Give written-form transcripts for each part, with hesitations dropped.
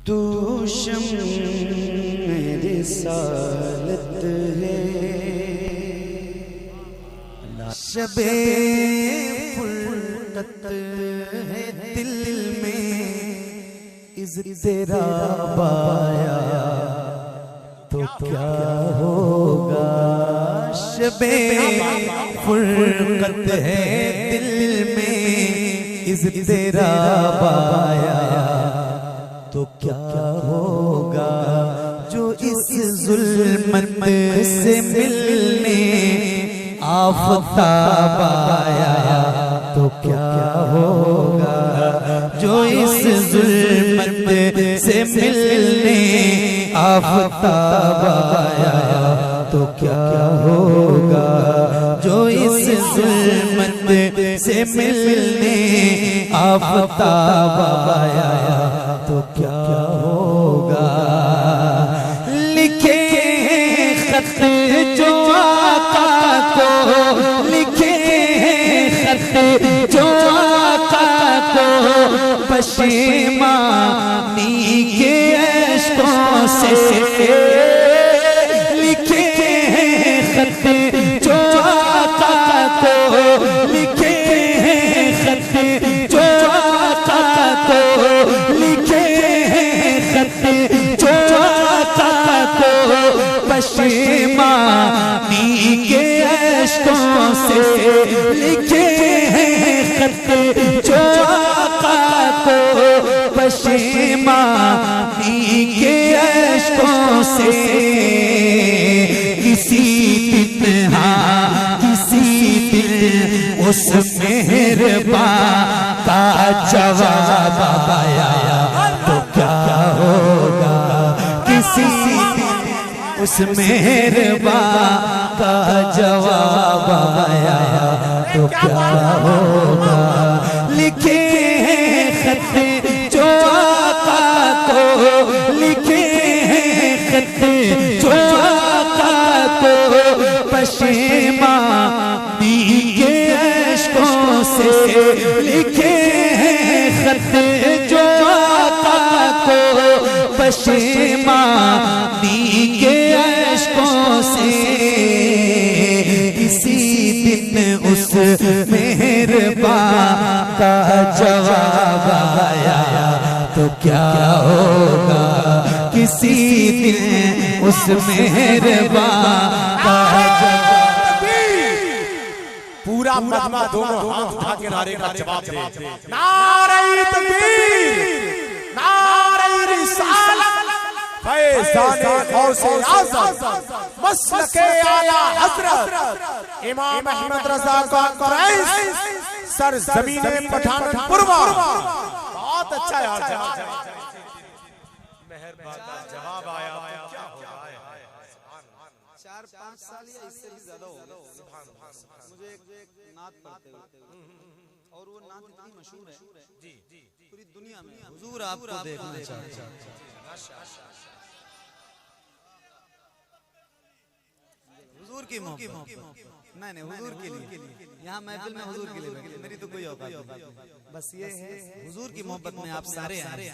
तू शम्म रिसालत है, शबे फुर्कत है दिल में, इज़्तिराब आया तो क्या होगा। शबे फुर्कत है दिल में, इज़्तिराब आया तो क्या होगा। जो इस ज़ुल्मत से मिलने आफ़ताब आया तो क्या होगा। जो इस ज़ुल्मत से मिलने आफ़ताब आया तो क्या होगा। जो इस ज़ुल्मत से मिलने आफ़ताब आया तो क्या होगा। लिखे खत जो आका को, लिखे खत जो आका को, पशेमानी के अश्कों से। लिखे खत जो आका को, लिखे खत जो आका को, लिखे खत जो आका को, पशेमानी के अश्कों से। लिखे खत जो आका को, पशेमानी के अश्कों से। किसी दिन हाँ किसी दिन उस मेहरबान का जवाब आया तो क्या होगा। किसी दिन उस मेहरबान का जवाब आया तो क्या होगा। लिखे खत जो आका को, लिखे खत जो आका को, पशेमानी के अश्कों से। लिखे खत जो आका को, पशेमानी के अश्कों से। किसी दिन उस मेहरबान का जवाब आया तो क्या होगा। किसी दिन उस मेहरबान का जवाब। पूरा मजमा दोनों हाथ उठा के नारे का जवाब दे। नारे तकबीर, नारे रिसालत, फैज़ाने गौसे आज़म, मसलके आला हज़रत इमाम अहमद रज़ा का क़ुरैश, सरज़मीने पठानपुर। बहुत अच्छा यार, मेहरबान का जवाब आया तो क्या होगा। 4-5 साल या इससे भी ज्यादा हो गए मुझे एक नात पढ़ते हुए, और वो नात इतनी मशहूर है जी पूरी दुनिया में। हुजूर आपको देखना चाहते हैं। हुजूर की मोहब्बत, नहीं हुजूर के लिए, यहाँ महफिल में हुजूर के लिए मेरी तो कोई औकात नहीं। बस ये है हुजूर की मोहब्बत में आप सारे आए,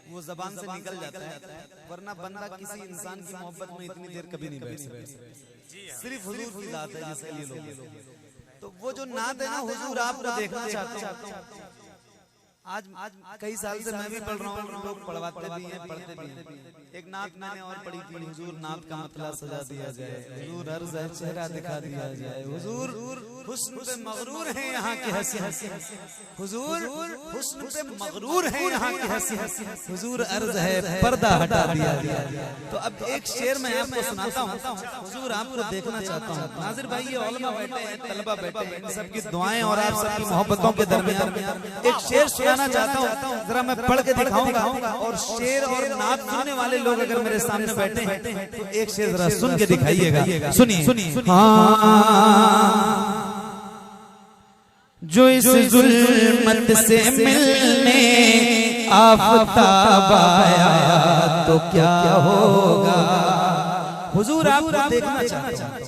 वो जबान से निकल जाता है, वरना बंदा किसी इंसान की मोहब्बत में इतनी देर कभी नहीं बैठ सकता। सिर्फ हुजूर की बात है जिसके लिए लोग। तो वो जो नात है ना, हुजूर आपको देखना चाहता हूँ। आज कई साल से मैं भी पढ़ रहा हूँ, लोग पढ़वाते भी हैं, पढ़ते भी हैं। एक नात मैंने और पढ़ी थी, हुजूर नात का मतलब सजा दिया जाए, हुजूर अर्ज़ है चेहरा दिखा दिया जाए, हुजूर हुस्न पे मगरूर है यहाँ के हंसी, हुजूर हुस्न पे मगरूर है यहाँ के हंसी, हुजूर अर्ज़ है पर्दा हटा दिया जाए। तो अब एक शेर मैं आपको सुनाता हूँ, हुजूर आपको देखना चाहता हूँ। नाज़िर भाई, ये उलमा बैठे हैं, तलबा बैठे हैं, इन सबकी दुआएं और आप सबकी मोहब्बतों के दरमियान एक शेर सुनाना चाहता हूँ, जरा मैं पढ़ के दिखाऊंगा। और शेर और नात सुनने वाले लोग अगर मेरे सामने बैठे हैं तो एक शेर जरा सुन के दिखाइएगा। सुनिए। जो इस ज़ुल्मत से मिलने आफ़ताब आया तो क्या होगा। हुजूर आपको देखना चाहता हूं।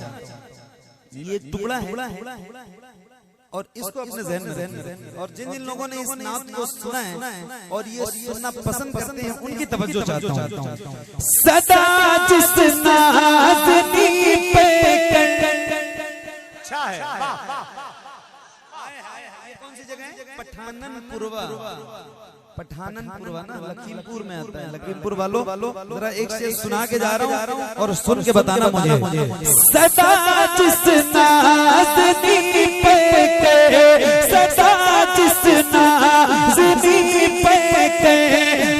ये टुकड़ा है, और इसको अपने जहन में और जिन जिन लोगों ने इस नात को सुना है और ये सुनना पसंद करते हैं उनकी तवज्जो चाहता हूं। सदा जिस नाज़नी पे अच्छा है। कौन सी जगह है? पठाननपुरवा। पठाननपुरवा ना लखीमपुर में आता है। लखीमपुर वालों जरा एक से सुना के जा रहा हूँ और सुन के बताना मुझे। सदा जिस नाज़नी पे सदा जिस नाज़नी पे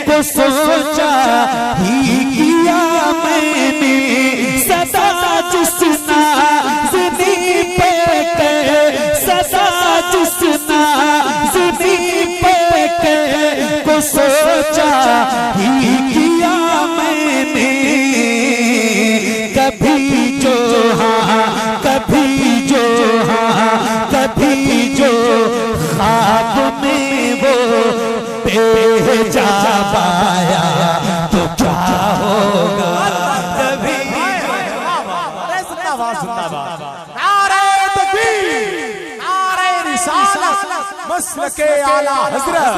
को सोचा ही किया मैंने। सदा जिस नाज़नी पे सदा जिस नाज़नी पे को सोचा ही किया मैंने। कभी जो हाँ कभी जो हाँ कभी जो ख्वाब में वो भेजा पाया तो क्या होगा। कभी नारे तकबीर, नारे रिसालत, मसलके आला हज़रत।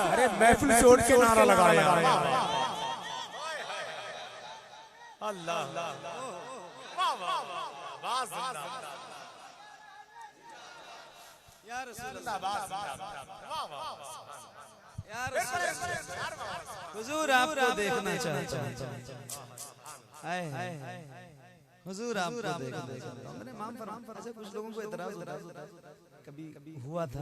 अरे महफिल से उठ के नारा लगा यार। अल्लाह हुजूर आपको देखना चाहता हूं। हुजूर आपको देखना चाहता हूं। मैंने इमाम फरमाते हैं कुछ लोगों को एतराज होता है कभी हुआ था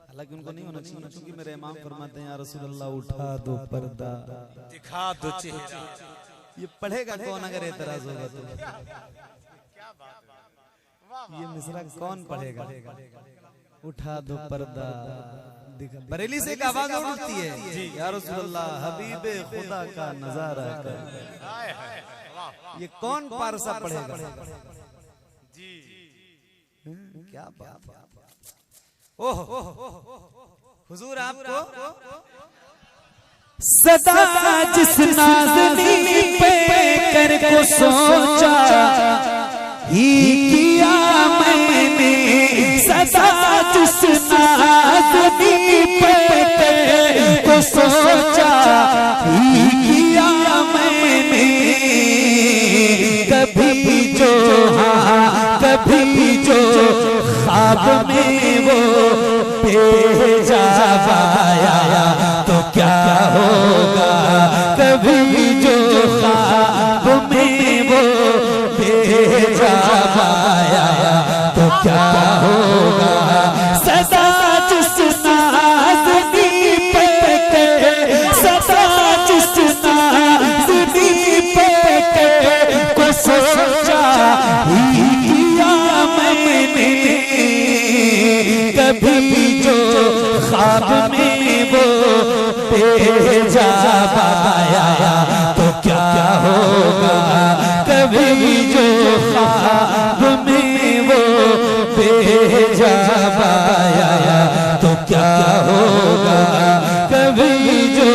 हालांकि उनको नहीं होना चाहिए क्योंकि मेरे इमाम फरमाते हैं या रसूल अल्लाह उठा दो पर्दा दिखा दो चेहरा। ये पढ़ेगा कौन अगर एतराज होगा तो? ये मिसरा कौन पढ़ेगा? उठा दो पर्दा बरेली से एक आवाज उठती है या रसूल अल्लाह हबीबे खुदा का नजारा कर। ये कौन पारसा पढ़ेगा? जी क्या बात है। ओह हुजूर आपको सदा जिस नाज़नी पे कर को सोचा ही किया मैंने। सदा जिस नाज़नी पे कर को सोचा ही किया मैंने। कभी जो हाँ कभी जो ख्वाब में वो भेजा पाया तो क्या होगा। कभी जो ख्वाब में वो भेजा पाया तो क्या होगा। सदा जिस नाज़नी पे सदा जिस नाज़नी पे को सोचा ही किया मैंने। कभी जो ख्वाब में वो भेजा पाया तो क्या होगा। कभी जो ख्वाब में वो भेजा पाया तो क्या होगा। कभी जो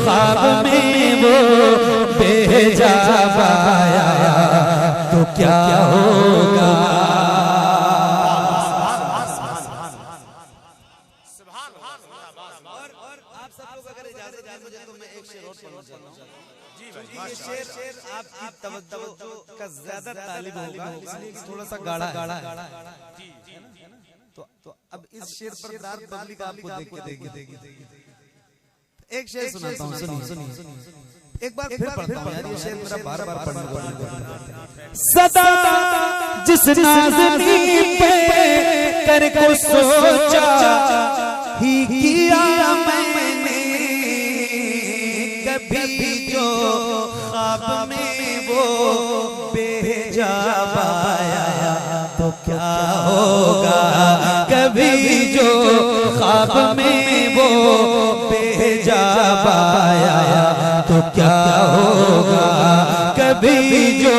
ख्वाब में वो भेजा पाया तो क्या होगा। आप सब लोग अगर इजाजत दें मुझे तो मैं एक शेर और पढ़ना चाहता हूं। जी भाई ये शेर आपकी तवज्जो का ज्यादा तालिब होगा इसलिए कि थोड़ा सा गाढ़ा है। जी तो अब इस शेर पर दाद पब्लिक आपको देख के देगी। एक शेर सुनाता हूं सुनिए। एक बार फिर पढ़ता हूं यार ये शेर मेरा बार-बार पढ़ना पड़ेगा। सदा जिस नाज़नी पे कर को सोचा ही किया मैंने। कभी जो ख्वाब में वो भेजा पाया तो क्या होगा। कभी जो ख्वाब में वो भेजा पाया तो क्या होगा। कभी जो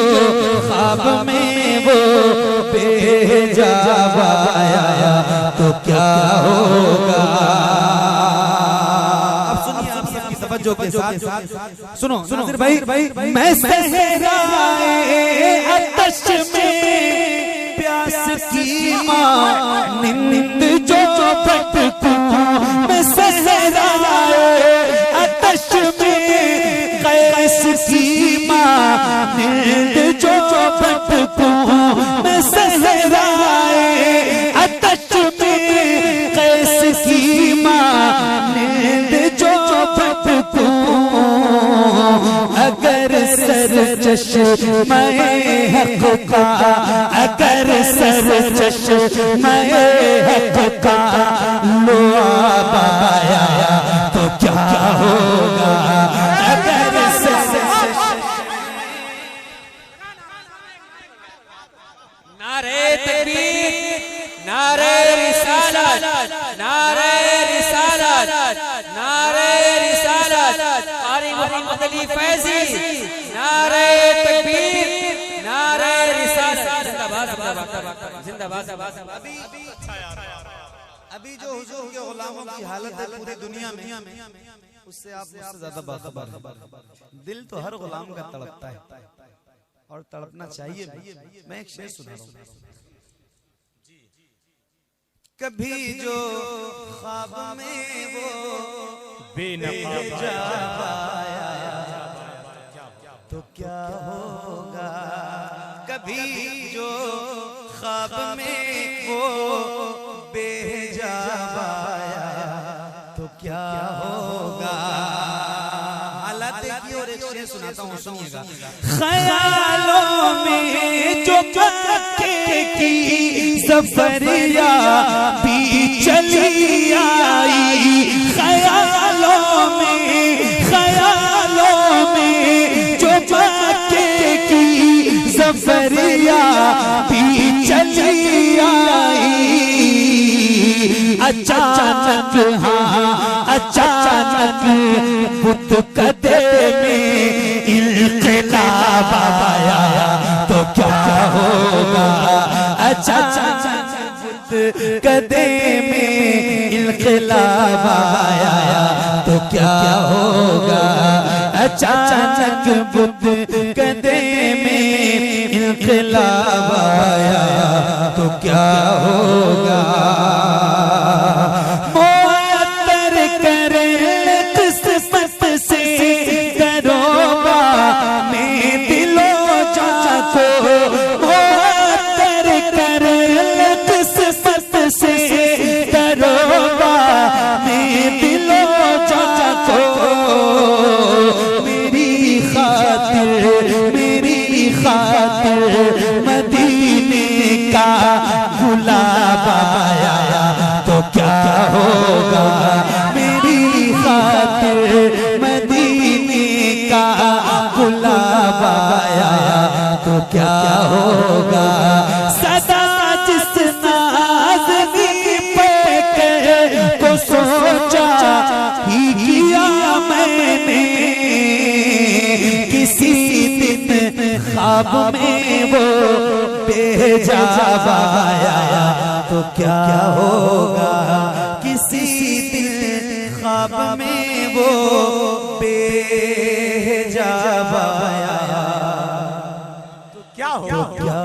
ख्वाब में वो भेजा पाया तो क्या होगा। अब सुनिए आप सबकी तवज्जो के साथ सुनो नाज़िर भाई मैं सहराए आतश में प्यास की मानिंद जो भटकूं मैं सहराए आतश में कैस की मानिंद जो भटकूं मैं सहराए आतश में कैस की मानिंद जो भटकूं अगर सर चश्मे हक का अगर सर चश्मे हक का लो आया तो क्या होगा अगर सर नारे तकबीर नारे रिसालत नारे रिसालत नारे रिसालत कारी मोहम्मद अली फैजी नारे तकबीर नारे रिसालत जिंदाबाद जिंदाबाद जिंदाबाद। अभी जो हुजूर के गुलामों की हालत है पूरी दुनिया में उससे आप मुझसे ज्यादा बाखबर हैं। दिल तो हर गुलाम का तड़पता है और तड़पना चाहिए भी। मैं एक शेर सुना रहा हूं। कभी जो ख्वाब में वो बेनकाब आया तो क्या होगा कभी जो ख्वाब में वो बेहिजाब आया तो क्या होगा। हालात देखिए और एक शेर सुनाता हूँ सुनिएगा। ख्यालों में जो मक्के की सफरिया भी चली आई ख्यालों में जो मक्के की सफरिया भी चली आई अचानक हाँ अचानक बुत कदे में इनकलाब आया तो क्या होगा अचानक बुत कदे में इनकलाब आया तो क्या होगा अचानक बुत कदे में इनकलाब आया तो क्या होगा। मुअत्तर करे किस्मत से करोबा में दिलो जाको मुअत्तर करे किस्मत से करोबा में दिलो जाको मेरी खातिर मदीने का गुलाब आया तो क्या होगा मेरी खातिर मदीने का गुलाब आया तो क्या होगा। सदा जिस नाज़नी पे को सोचा ही किया मैंने किसी दिन ख्वाब में वो बेहिजाब आया तो क्या होगा किसी दिन ख्वाब में वो बेहिजाब आया क्या तो क्या